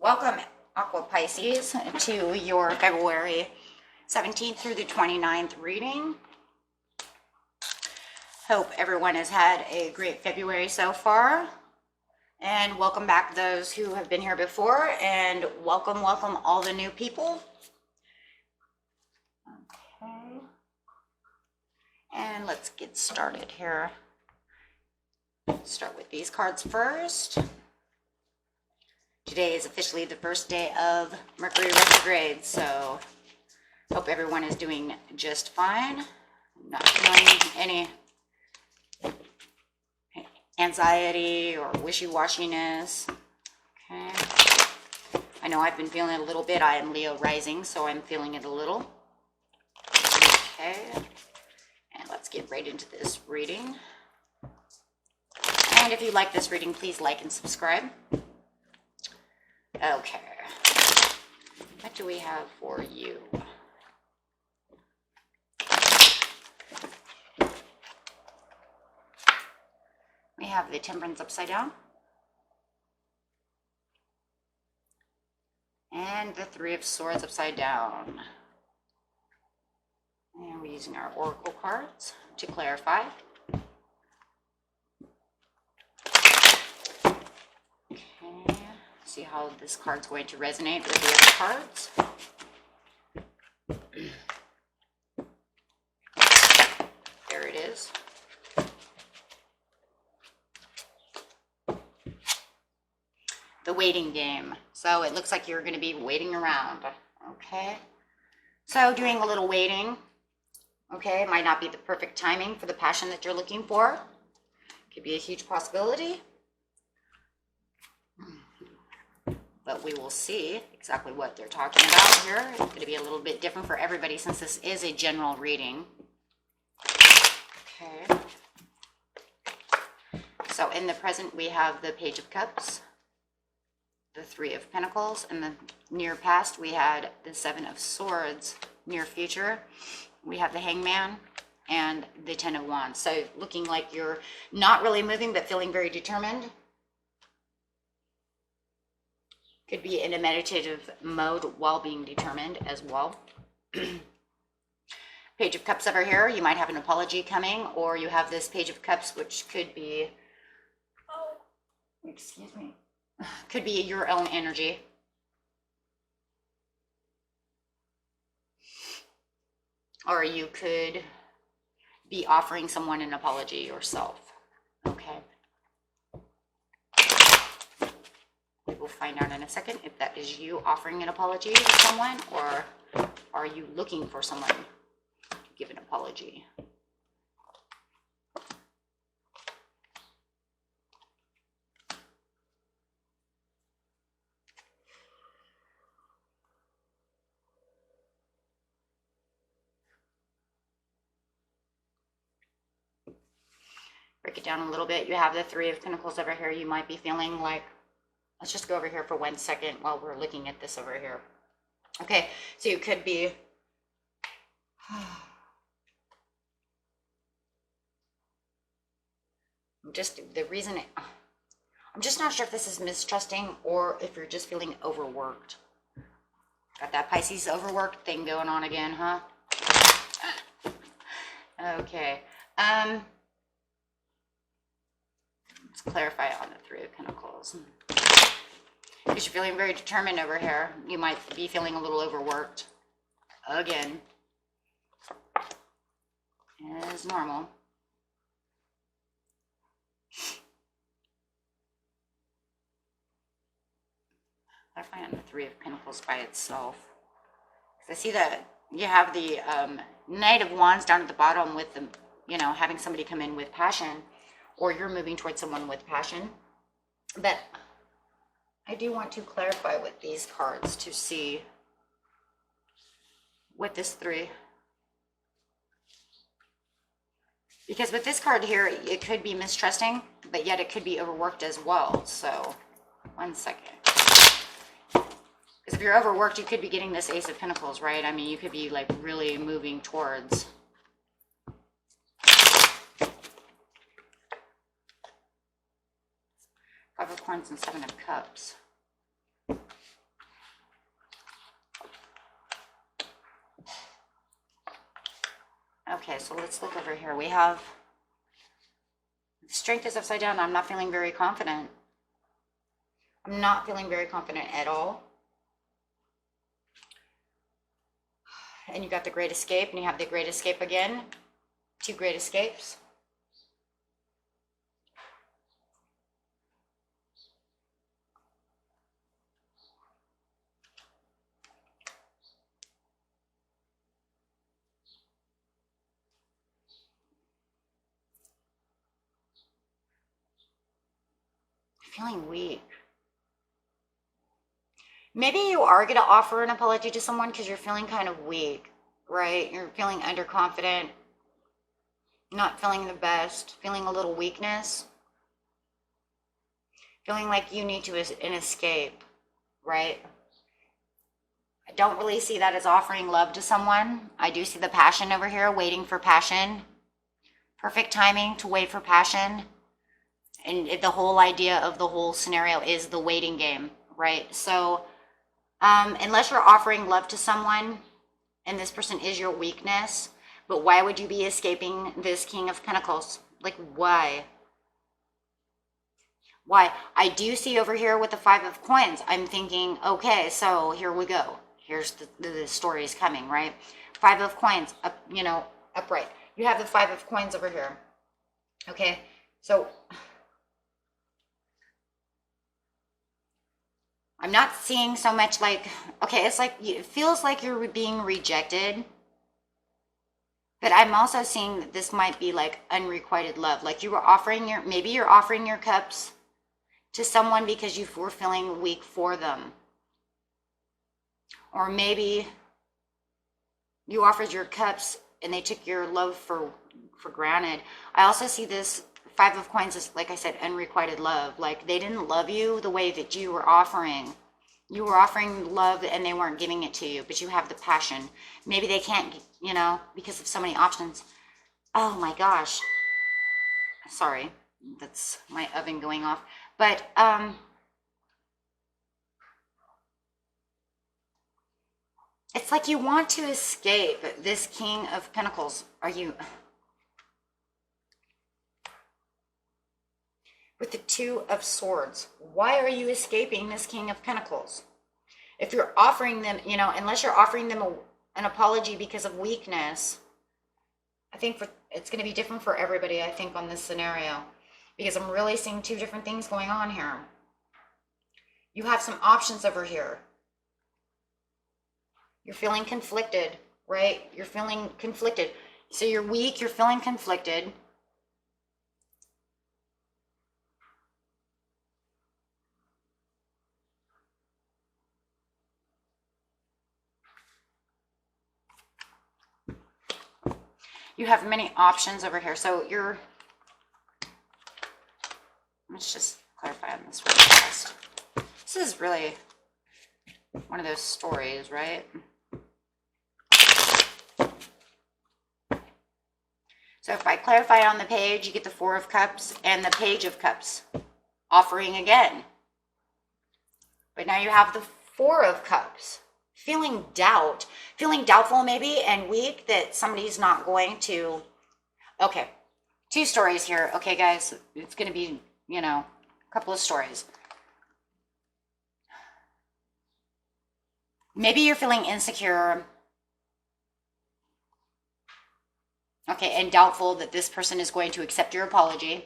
Welcome, Aqua Pisces, to your February 17th through the 29th reading. Hope everyone has had a great February so far. And welcome back those who have been here before, and welcome all the new people. Okay. And let's get started here. Start with these cards first. Today is officially the first day of Mercury retrograde, so hope everyone is doing just fine. Not feeling any anxiety or wishy-washiness. Okay. I know I've been feeling it a little bit. I am Leo rising, so I'm feeling it a little. Okay. And let's get right into this reading. And if you like this reading, please like and subscribe. Okay, what do we have for you? We have the Temperance upside down. And the Three of Swords upside down. And we're using our Oracle cards to clarify. Okay. See how this card's going to resonate with the other cards. There it is. The waiting game. So it looks like you're going to be waiting around. Okay. So doing a little waiting. Okay. It might not be the perfect timing for the passion that you're looking for. Could be a huge possibility. But we will see exactly what they're talking about here. It's going to be a little bit different for everybody since this is a general reading. Okay. So in the present, we have the Page of Cups, the Three of Pentacles. In the near past, we had the Seven of Swords. Near future, we have the Hangman and the Ten of Wands. So looking like you're not really moving, but feeling very determined. Could be in a meditative mode while being determined as well. Page of Cups over here. You might have an apology coming, or you have this Page of Cups, which could be, could be your own energy. Or you could be offering someone an apology yourself. Okay. We'll find out in a second if that is you offering an apology to someone, or are you looking for someone to give an apology. Break it down a little bit. You have the Three of Pentacles over here. You might be feeling like, let's just go over here for 1 second while we're looking at this over here. Okay, so you could be I'm just not sure if this is mistrusting or if you're just feeling overworked. Got that Pisces overworked thing going on again, huh? Okay. Let's clarify on the Three of Pentacles. Because you're feeling very determined over here. You might be feeling a little overworked. Again. As normal. Clarify on the Three of Pentacles by itself. I see that you have the Knight of Wands down at the bottom with the, having somebody come in with passion. Or you're moving towards someone with passion. But I do want to clarify with these cards to see with this three. Because with this card here, it could be mistrusting, but yet it could be overworked as well. So, 1 second. Because if you're overworked, you could be getting this Ace of Pentacles, right? I mean, you could be like really moving towards Five of Wands and Seven of Cups. Okay, so let's look over here. We have strength is upside down. I'm not feeling very confident. I'm not feeling very confident at all. And you got the Great Escape, and you have the Great Escape again. 2 Great Escapes. Feeling weak. Maybe you are going to offer an apology to someone because you're feeling kind of weak, right? You're feeling underconfident, not feeling the best, feeling a little weakness, feeling like you need to an escape, right? I don't really see that as offering love to someone. I do see the passion over here, waiting for passion. Perfect timing to wait for passion. And the whole idea of the whole scenario is the waiting game, right? So unless you're offering love to someone and this person is your weakness, but why would you be escaping this King of Pentacles? Like, why? Why? I do see over here with the 5 of Coins, I'm thinking, okay, so here we go. Here's the story is coming, right? 5 of Coins, up, you know, upright. You have the 5 of Coins over here. Okay, so I'm not seeing so much like, okay, it's like, it feels like you're being rejected. But I'm also seeing that this might be like unrequited love. Like you were offering maybe you're offering your cups to someone because you were feeling weak for them. Or maybe you offered your cups and they took your love for granted. I also see this 5 of Coins is, like I said, unrequited love. Like they didn't love you the way that you were offering. You were offering love and they weren't giving it to you, but you have the passion. Maybe they can't, you know, because of so many options. Oh my gosh. Sorry, that's my oven going off. But it's like you want to escape this King of Pentacles. Are you? With the 2 of Swords, why are you escaping this King of Pentacles? If you're offering them, you know, unless you're offering them an apology because of weakness, I think it's going to be different for everybody, I think, on this scenario. Because I'm really seeing 2 different things going on here. You have some options over here. You're feeling conflicted, right? You're feeling conflicted. So you're weak, you're feeling conflicted. You have many options over here. So you're, let's just clarify on this really fast. This is really one of those stories, right? So if I clarify on the page, you get the 4 of Cups and the Page of Cups, offering again. But now you have the 4 of Cups, feeling doubtful maybe and weak that somebody's not going to. Okay, 2 stories here. Okay, guys, it's going to be, you know, a couple of stories. Maybe you're feeling insecure. Okay, and doubtful that this person is going to accept your apology.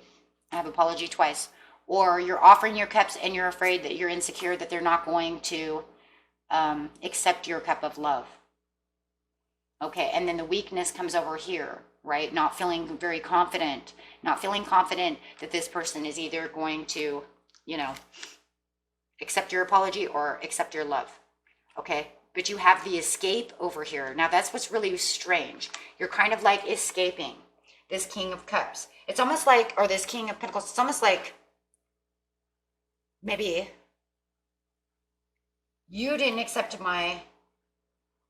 I have apology twice. Or you're offering your cups and you're afraid that you're insecure that they're not going to accept your cup of love. Okay, and then the weakness comes over here, right? Not feeling very confident. Not feeling confident that this person is either going to, you know, accept your apology or accept your love. Okay, but you have the escape over here. Now that's what's really strange. You're kind of like escaping this King of Cups. It's almost like, or this King of Pentacles, it's almost like maybe you didn't accept my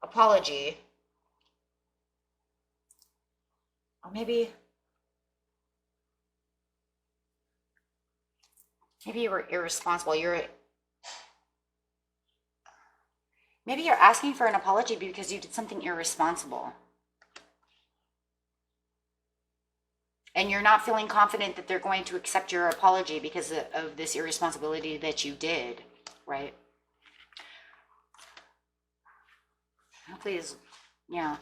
apology. Or maybe you were irresponsible. Maybe you're asking for an apology because you did something irresponsible. And you're not feeling confident that they're going to accept your apology because of this irresponsibility that you did, right? Please, yeah.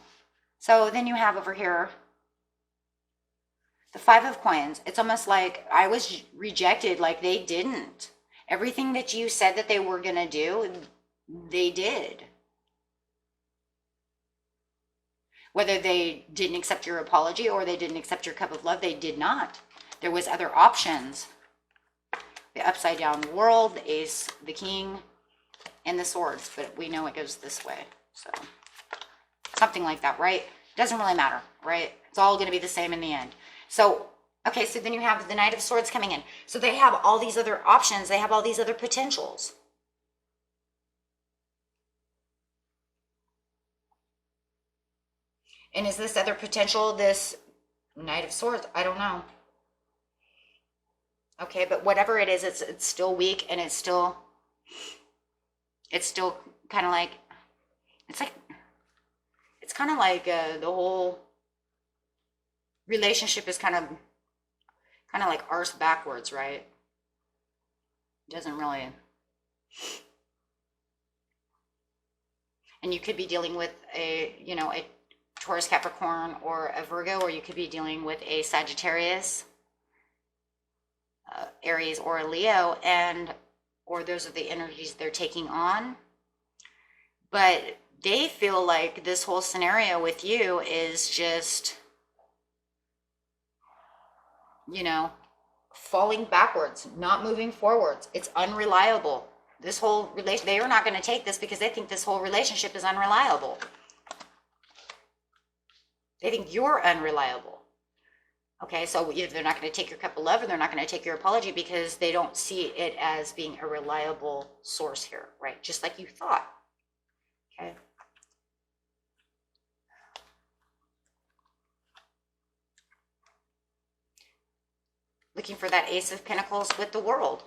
So then you have over here the Five of Coins. It's almost like I was rejected, like they didn't. Everything that you said that they were going to do, they did. Whether they didn't accept your apology or they didn't accept your cup of love, they did not. There was other options. The upside down world, the ace, the king, and the swords. But we know it goes this way. So something like that, right? Doesn't really matter, right? It's all going to be the same in the end. So, okay, so then you have the Knight of Swords coming in. So they have all these other options. They have all these other potentials. And is this other potential this Knight of Swords? I don't know. Okay, but whatever it is, it's still weak, and it's still kind of like, it's kind of like the whole relationship is kind of like arse backwards, right? It doesn't really. And you could be dealing with a Taurus, Capricorn, or a Virgo, or you could be dealing with a Sagittarius, Aries, or a Leo, or those are the energies they're taking on. But they feel like this whole scenario with you is just, falling backwards, not moving forwards. It's unreliable. This whole relation, they are not going to take this because they think this whole relationship is unreliable. They think you're unreliable. Okay, so either they're not going to take your cup of love or they're not going to take your apology because they don't see it as being a reliable source here, right? Just like you thought. Okay. Looking for that Ace of Pentacles with the World.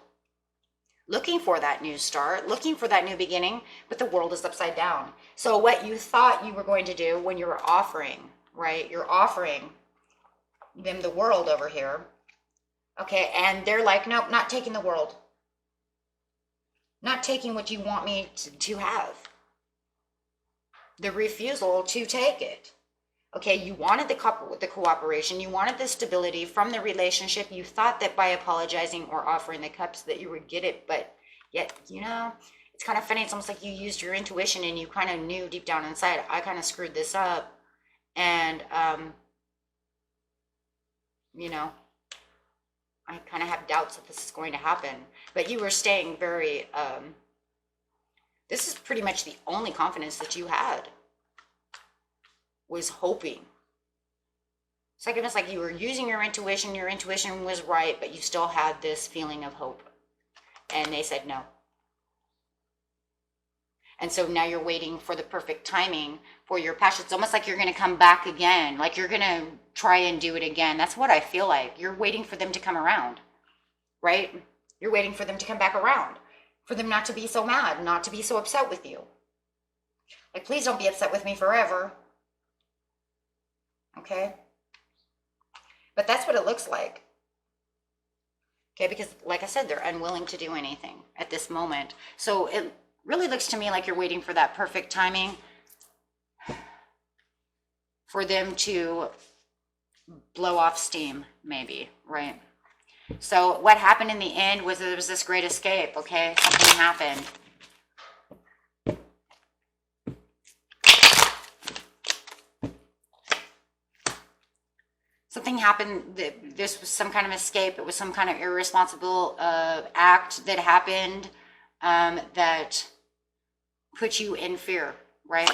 Looking for that new start, looking for that new beginning, but the world is upside down. So what you thought you were going to do when you were offering, right? You're offering them the world over here. Okay, and they're like, nope, not taking the world. Not taking what you want me to have. The refusal to take it. Okay, you wanted the cooperation, you wanted the stability from the relationship. You thought that by apologizing or offering the cups that you would get it, but yet, it's kind of funny. It's almost like you used your intuition and you kind of knew deep down inside, I kind of screwed this up. And, I kind of have doubts that this is going to happen. But you were staying very, this is pretty much the only confidence that you had. Was hoping. It's almost like you were using your intuition was right, but you still had this feeling of hope. And they said no. And so now you're waiting for the perfect timing for your passion. It's almost like you're going to come back again, like you're going to try and do it again. That's what I feel like. You're waiting for them to come around, right? You're waiting for them to come back around, for them not to be so mad, not to be so upset with you. Like, please don't be upset with me forever. Okay, but that's what it looks like. Okay, because like I said, they're unwilling to do anything at this moment. So it really looks to me like you're waiting for that perfect timing for them to blow off steam, maybe, right? So what happened in the end was there was this great escape, okay? Something happened. Something happened. This was some kind of escape. It was some kind of irresponsible act that happened that put you in fear, right?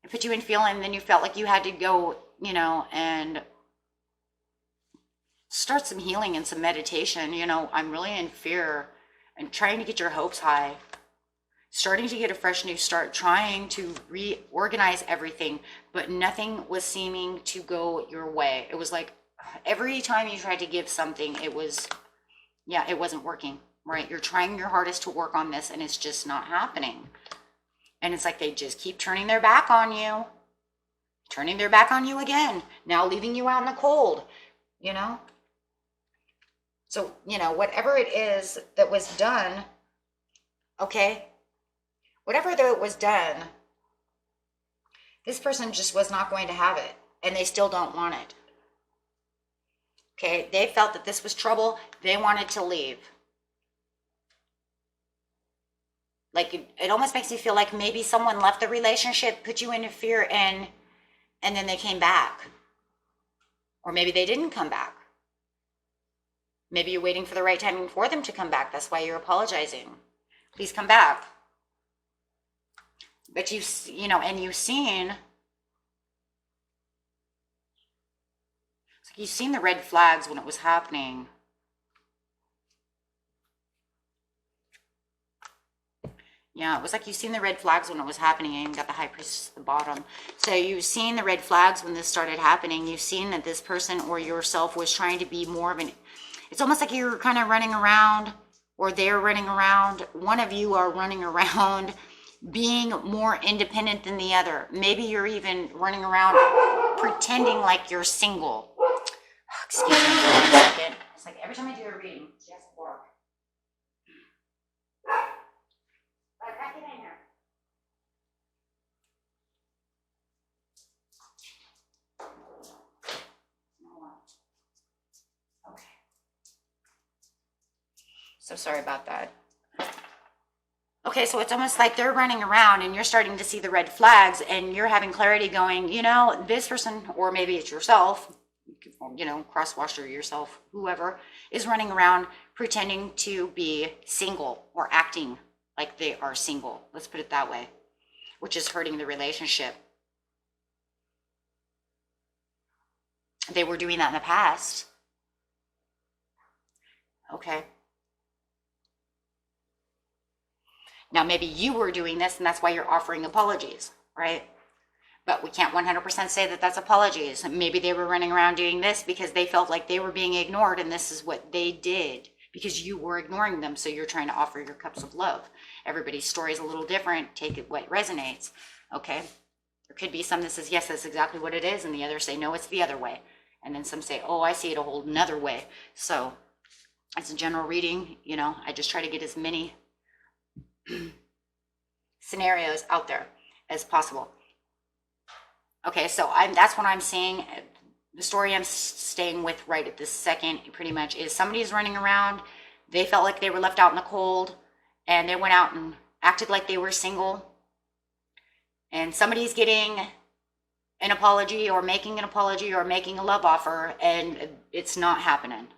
It put you in fear, and then you felt like you had to go, and start some healing and some meditation. I'm really in fear and trying to get your hopes high. Starting to get a fresh new start, trying to reorganize everything, but nothing was seeming to go your way. It was like every time you tried to give something, it wasn't working, right? You're trying your hardest to work on this and it's just not happening. And it's like they just keep turning their back on you, turning their back on you again, now leaving you out in the cold, you know? So, you know, whatever it is that was done, okay, whatever that was done, this person just was not going to have it, and they still don't want it. Okay, they felt that this was trouble. They wanted to leave. Like, it almost makes you feel like maybe someone left the relationship, put you into fear, and then they came back. Or maybe they didn't come back. Maybe you're waiting for the right timing for them to come back. That's why you're apologizing. Please come back. But you know, and you've seen the red flags when it was happening. Yeah, it was like you've seen the red flags when it was happening, and you got the High Priestess at the bottom. So you've seen the red flags when this started happening. You've seen that this person or yourself was trying to be more of an, it's almost like you're kind of running around, or they're running around. One of you are running around being more independent than the other. Maybe you're even running around pretending like you're single. Excuse me for 1 second. It's like every time I do a reading, she has to bark. Get in here. Okay. So sorry about that. Okay, so it's almost like they're running around and you're starting to see the red flags, and you're having clarity going, you know, this person, or maybe it's yourself, you know, crosswasher yourself, whoever is running around pretending to be single or acting like they are single. Let's put it that way, which is hurting the relationship. They were doing that in the past. Okay. Now, maybe you were doing this and that's why you're offering apologies, right? But we can't 100% say that that's apologies. Maybe they were running around doing this because they felt like they were being ignored, and this is what they did because you were ignoring them. So you're trying to offer your cups of love. Everybody's story is a little different. Take it what resonates. Okay. There could be some that says, yes, that's exactly what it is. And the others say, no, it's the other way. And then some say, oh, I see it a whole nother way. So it's a general reading. You know, I just try to get as many scenarios out there as possible. Okay, so that's what I'm seeing. The story I'm staying with right at this second pretty much is somebody's running around. They felt like they were left out in the cold, and they went out and acted like they were single. And somebody's getting an apology or making an apology or making a love offer, and it's not happening.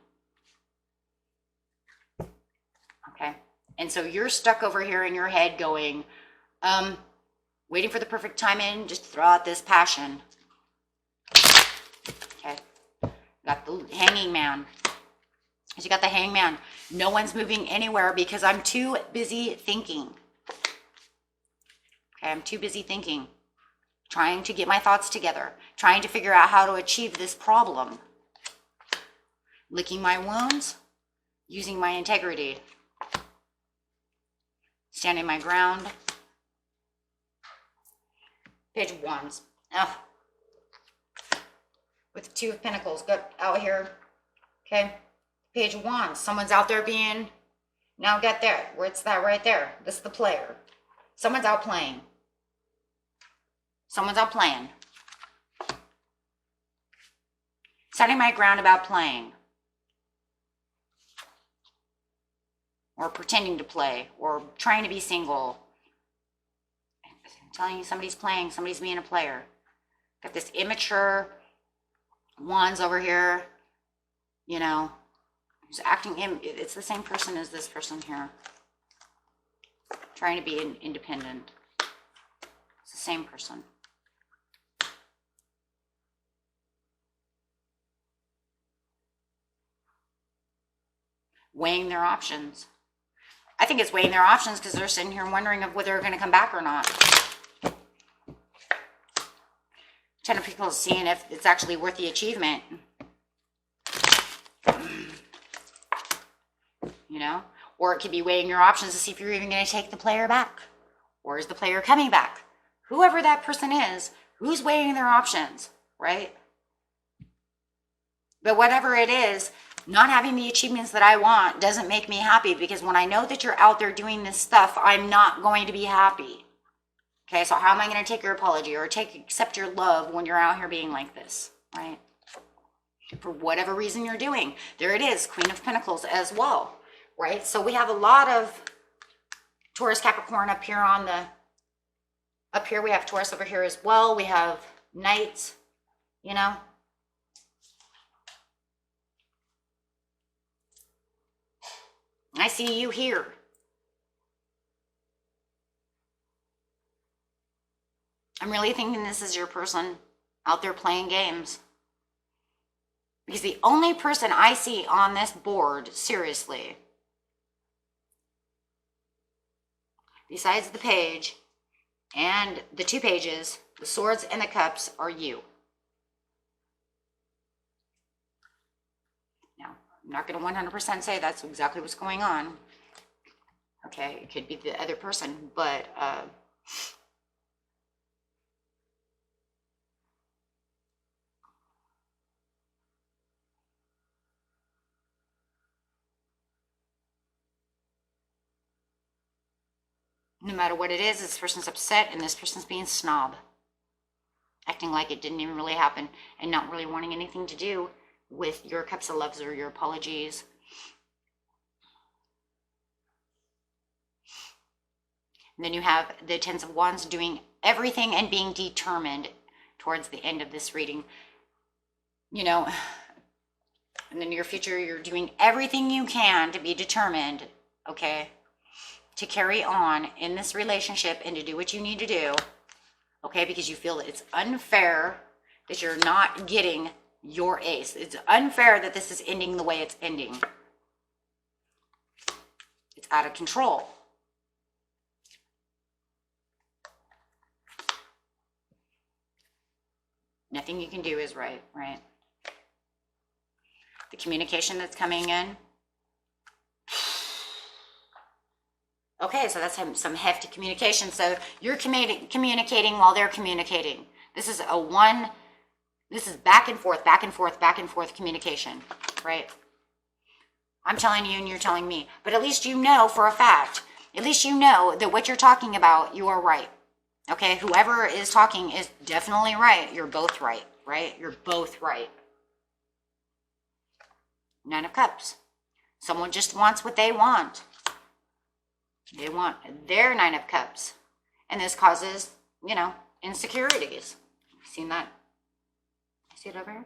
Okay, and so you're stuck over here in your head going, waiting for the perfect time in, just throw out this passion. Okay. Got the hanging man. You got the hangman. No one's moving anywhere because I'm too busy thinking. Okay, I'm too busy thinking. Trying to get my thoughts together. Trying to figure out how to achieve this problem. Licking my wounds. Using my integrity. Standing my ground. Page of Wands. Oh. With the Two of Pentacles. Got out here. Okay. Page of Wands. Someone's out there being. Now get there. Where's that right there? This is the player. Someone's out playing. Someone's out playing. Standing my ground about playing. Or pretending to play. Or trying to be single. I'm telling you, somebody's playing, somebody's being a player. Got this immature Wands over here, you know, who's acting, it's the same person as this person here. Trying to be independent. It's the same person. Weighing their options. I think it's weighing their options because they're sitting here wondering of whether they're going to come back or not. Ten of Pentacles, seeing if it's actually worth the achievement. You know? Or it could be weighing your options to see if you're even going to take the player back. Or is the player coming back? Whoever that person is, Who's weighing their options, right? But whatever it is, not having the achievements that I want doesn't make me happy, because when I know that you're out there doing this stuff, I'm not going to be happy. Okay, so how am I going to take your apology or accept your love when you're out here being like this, right? For whatever reason you're doing. There it is, Queen of Pentacles as well, right? So we have a lot of Taurus, Capricorn up here on the, up here we have Taurus over here as well. We have Knights, you know. I see you here. I'm really thinking this is your person out there playing games. Because the only person I see on this board, seriously, besides the page and the 2 pages, the Swords and the Cups, are you. Now, I'm not going to 100% say that's exactly what's going on. Okay, it could be the other person, but no matter what it is, this person's upset and this person's being snob, acting like it didn't even really happen and not really wanting anything to do with your Cups of Loves or your apologies. And then you have the Tens of Wands doing everything and being determined towards the end of this reading. You know, in the near future, you're doing everything you can to be determined, okay, to carry on in this relationship and to do what you need to do, okay, because you feel that it's unfair that you're not getting your ace. It's unfair that this is ending the way it's ending. It's out of control. Nothing you can do is right, right? The communication that's coming in. Okay, so that's some hefty communication. So you're communicating while they're communicating. This is this is back and forth, back and forth, back and forth communication, right? I'm telling you and you're telling me. But at least you know for a fact, at least you know that what you're talking about, you are right. Okay, whoever is talking is definitely right. You're both right, right? You're both right. 9 of Cups. Someone just wants what they want. They want their 9 of Cups. And this causes, you know, insecurities. Seen that? See it over here?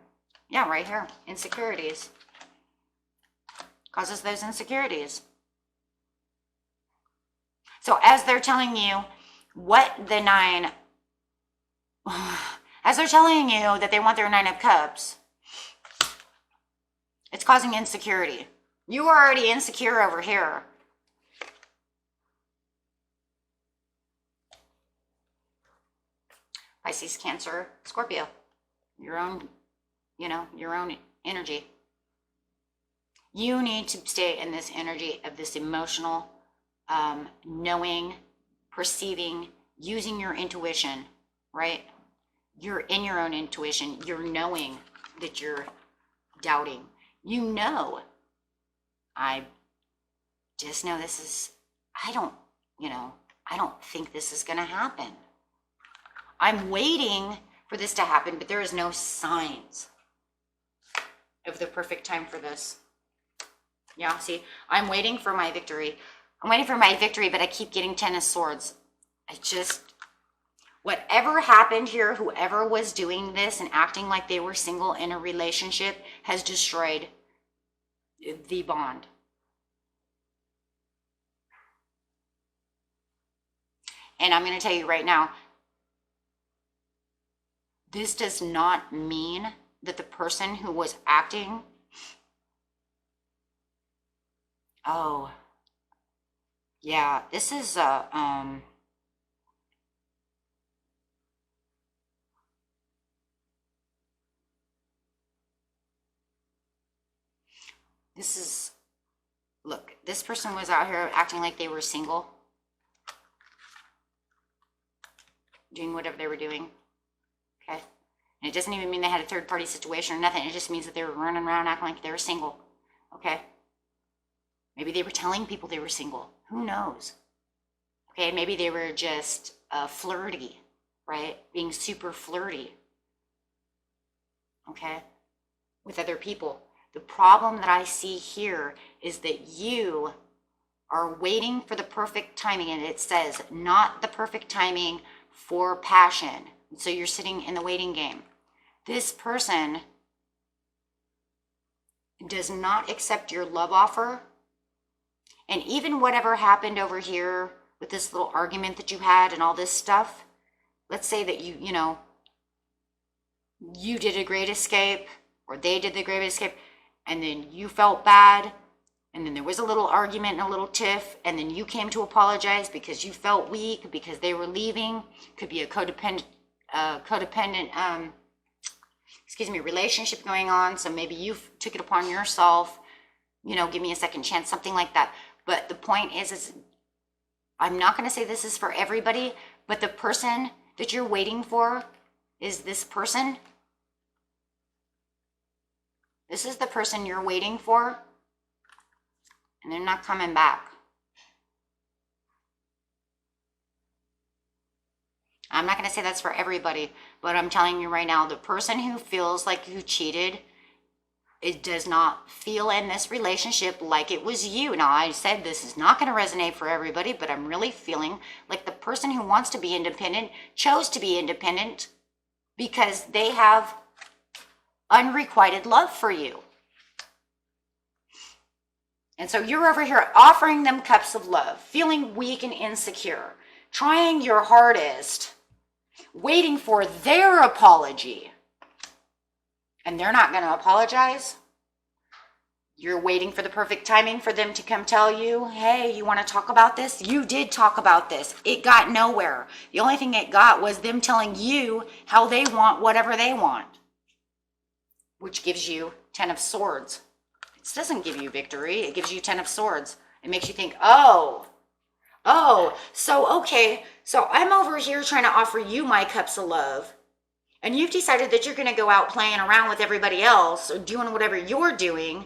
Yeah, right here. Insecurities. Causes those insecurities. So as they're telling you what the 9, as they're telling you that they want their 9 of Cups, it's causing insecurity. You are already insecure over here. Pisces, Cancer, Scorpio. Your own, you know, your own energy. You need to stay in this energy of this emotional, knowing, perceiving, using your intuition, right? You're in your own intuition. You're knowing that you're doubting. You know, I just know this is, I don't think this is going to happen. I'm waiting for this to happen, but there is no signs of the perfect time for this. Yeah, see, I'm waiting for my victory. I'm waiting for my victory, but I keep getting 10 of Swords. Whatever happened here, whoever was doing this and acting like they were single in a relationship has destroyed the bond. And I'm going to tell you right now, this does not mean that the person who was acting, oh, yeah, this is look, this person was out here acting like they were single, doing whatever they were doing. okay? And it doesn't even mean they had a third-party situation or nothing. It just means that they were running around acting like they were single, okay? Maybe they were telling people they were single. Who knows? Okay, maybe they were just flirty, right? Being super flirty, okay, with other people. The problem that I see here is that you are waiting for the perfect timing, and it says not the perfect timing for passion. So you're sitting in the waiting game. This person does not accept your love offer. And even whatever happened over here with this little argument that you had and all this stuff, let's say that you did a great escape, or they did the great escape, and then you felt bad, and then there was a little argument and a little tiff, and then you came to apologize because you felt weak because they were leaving. Could be a codependent relationship going on. So maybe you took it upon yourself, give me a second chance, something like that. But the point is I'm not going to say this is for everybody, but the person that you're waiting for is this person. This is the person you're waiting for, and they're not coming back. I'm not going to say that's for everybody, but I'm telling you right now, the person who feels like you cheated, it does not feel in this relationship like it was you. Now, I said this is not going to resonate for everybody, but I'm really feeling like the person who wants to be independent chose to be independent because they have unrequited love for you. And so you're over here offering them cups of love, feeling weak and insecure, trying your hardest, waiting for their apology. And they're not going to apologize. You're waiting for the perfect timing for them to come tell you, hey, you want to talk about this? You did talk about this. It got nowhere. The only thing it got was them telling you how they want whatever they want, which gives you 10 of Swords. It doesn't give you victory. It gives you 10 of Swords. It makes you think, so okay, so I'm over here trying to offer you my cups of love, and you've decided that you're going to go out playing around with everybody else or doing whatever you're doing,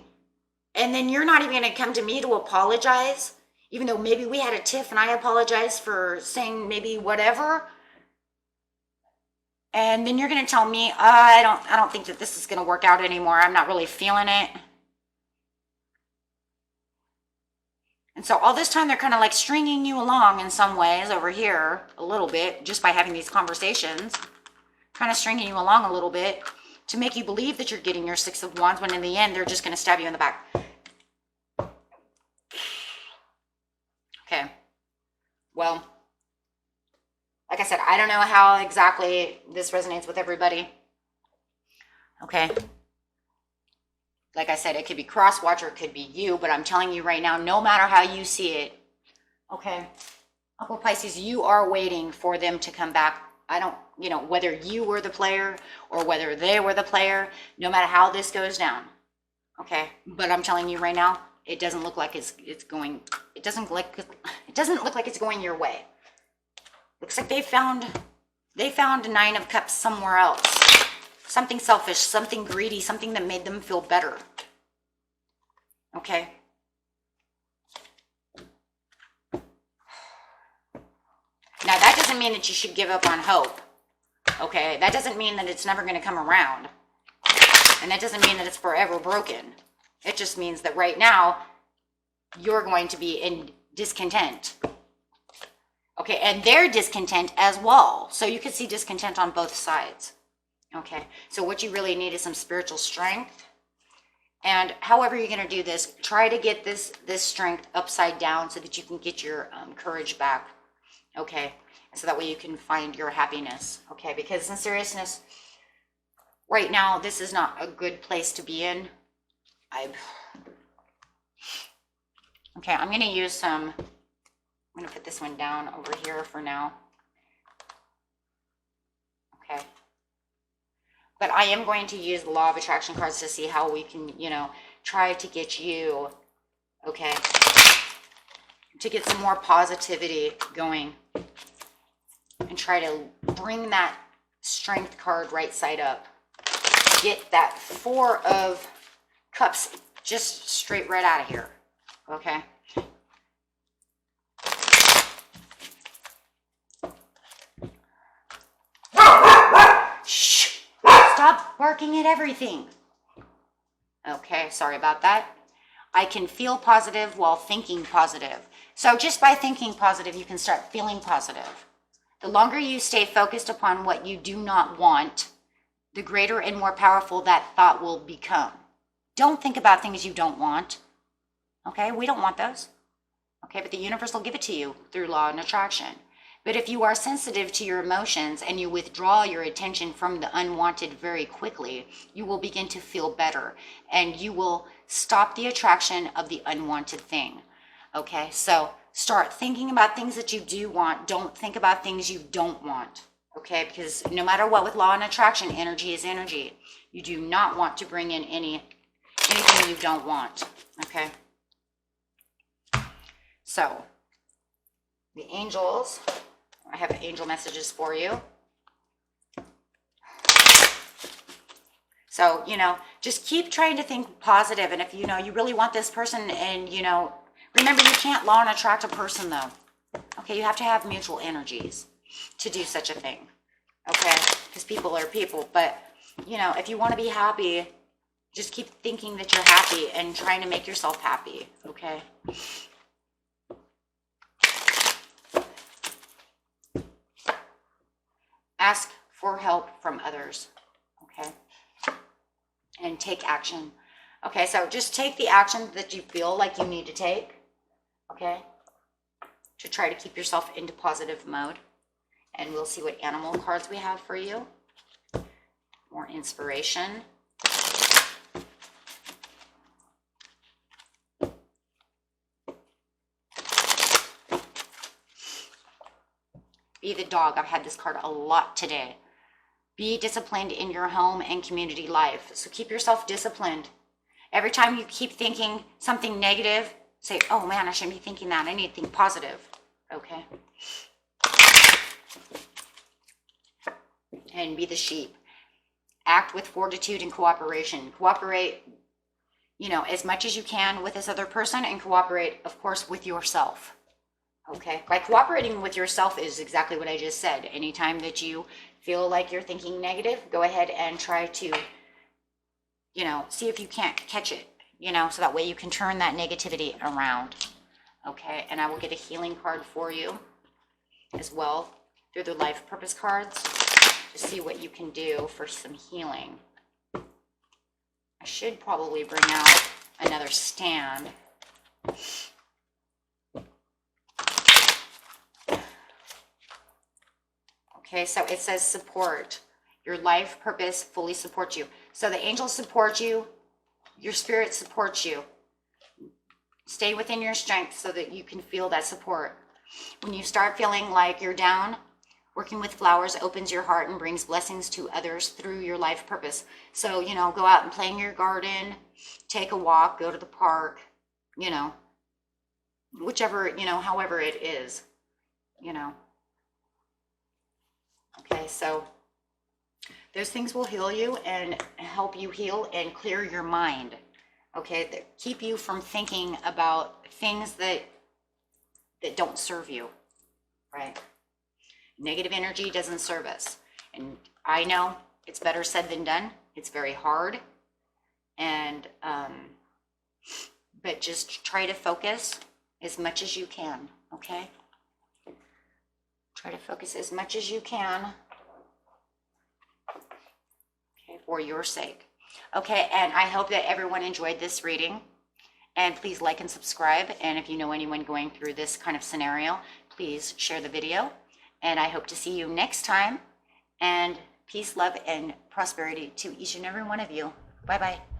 and then you're not even going to come to me to apologize, even though maybe we had a tiff and I apologized for saying maybe whatever. And then you're going to tell me, I don't think that this is going to work out anymore. I'm not really feeling it. And so all this time they're kind of like stringing you along in some ways over here a little bit, just by having these conversations, kind of stringing you along a little bit to make you believe that you're getting your 6 of Wands, when in the end they're just going to stab you in the back. Okay. Well, like I said, I don't know how exactly this resonates with everybody. Okay. Like I said, it could be cross-watch or it could be you, but I'm telling you right now, no matter how you see it, okay, Aqua Pisces, you are waiting for them to come back. I don't, whether you were the player or whether they were the player, no matter how this goes down, okay? But I'm telling you right now, it doesn't look like it's going, it doesn't look like it's going your way. Looks like they found a 9 of Cups somewhere else. Something selfish, something greedy, something that made them feel better. Okay? Now, that doesn't mean that you should give up on hope. Okay? That doesn't mean that it's never going to come around. And that doesn't mean that it's forever broken. It just means that right now, you're going to be in discontent. Okay? And they're discontent as well. So you can see discontent on both sides. Okay, so what you really need is some spiritual strength. And however you're going to do this, try to get this strength upside down so that you can get your courage back. Okay, and so that way you can find your happiness. Okay, because in seriousness, right now, this is not a good place to be in. Okay, I'm going to use some, I'm going to put this one down over here for now. Okay. But I am going to use the Law of Attraction cards to see how we can, try to get you, okay, to get some more positivity going and try to bring that Strength card right side up. Get that 4 of Cups just straight right out of here. Okay. Shh. Stop barking at everything. Okay, sorry about that. I can feel positive while thinking positive. So just by thinking positive, you can start feeling positive. The longer you stay focused upon what you do not want, the greater and more powerful that thought will become. Don't think about things you don't want. Okay, we don't want those. Okay, but the universe will give it to you through law and attraction. But if you are sensitive to your emotions and you withdraw your attention from the unwanted very quickly, you will begin to feel better and you will stop the attraction of the unwanted thing. Okay, so start thinking about things that you do want. Don't think about things you don't want. Okay, because no matter what with law and attraction, energy is energy. You do not want to bring in anything you don't want. Okay, so the angels, I have angel messages for you. So, just keep trying to think positive. And if, you really want this person and, remember, you can't law and attract a person though. Okay, you have to have mutual energies to do such a thing. Okay, because people are people. But, if you want to be happy, just keep thinking that you're happy and trying to make yourself happy. Okay. Ask for help from others, okay? And take action. Okay, so just take the action that you feel like you need to take, okay? To try to keep yourself into positive mode. And we'll see what animal cards we have for you. More inspiration. Be the dog. I've had this card a lot today. Be disciplined in your home and community life. So keep yourself disciplined. Every time you keep thinking something negative, say, oh man, I shouldn't be thinking that. I need to think positive. Okay. And be the sheep. Act with fortitude and cooperation. Cooperate, as much as you can with this other person, and cooperate, of course, with yourself. Okay, by cooperating with yourself is exactly what I just said. Anytime that you feel like you're thinking negative, go ahead and try to, see if you can't catch it, so that way you can turn that negativity around. Okay, and I will get a healing card for you as well through the life purpose cards to see what you can do for some healing. I should probably bring out another stand. Okay, so it says support. Your life purpose fully supports you. So the angels support you. Your spirit supports you. Stay within your strength so that you can feel that support. When you start feeling like you're down, working with flowers opens your heart and brings blessings to others through your life purpose. So, go out and play in your garden, take a walk, go to the park, whichever, however it is, Okay, so those things will heal you and help you heal and clear your mind. Okay, that keep you from thinking about things that don't serve you, right? Negative energy doesn't serve us. And I know it's better said than done. It's very hard. And, but just try to focus as much as you can, okay? Try to focus as much as you can, okay, for your sake. Okay, and I hope that everyone enjoyed this reading. And please like and subscribe. And if you know anyone going through this kind of scenario, please share the video. And I hope to see you next time. And peace, love, and prosperity to each and every one of you. Bye-bye.